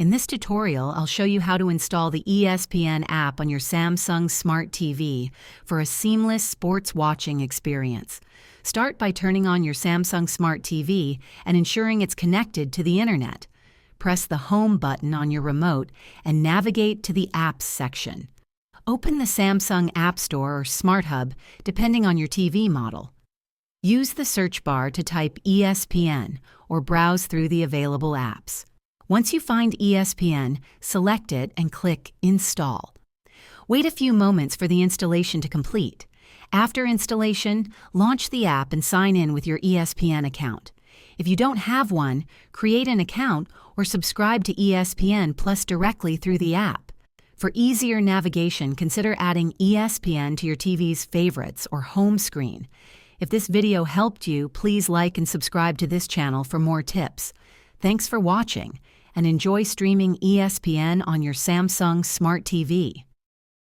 In this tutorial, I'll show you how to install the ESPN app on your Samsung Smart TV for a seamless sports watching experience. Start by turning on your Samsung Smart TV and ensuring it's connected to the internet. Press the Home button on your remote and navigate to the Apps section. Open the Samsung App Store or Smart Hub, depending on your TV model. Use the search bar to type ESPN or browse through the available apps. Once you find ESPN, select it and click Install. Wait a few moments for the installation to complete. After installation, launch the app and sign in with your ESPN account. If you don't have one, create an account or subscribe to ESPN Plus directly through the app. For easier navigation, consider adding ESPN to your TV's favorites or home screen. If this video helped you, please like and subscribe to this channel for more tips. Thanks for watching, and enjoy streaming ESPN on your Samsung Smart TV.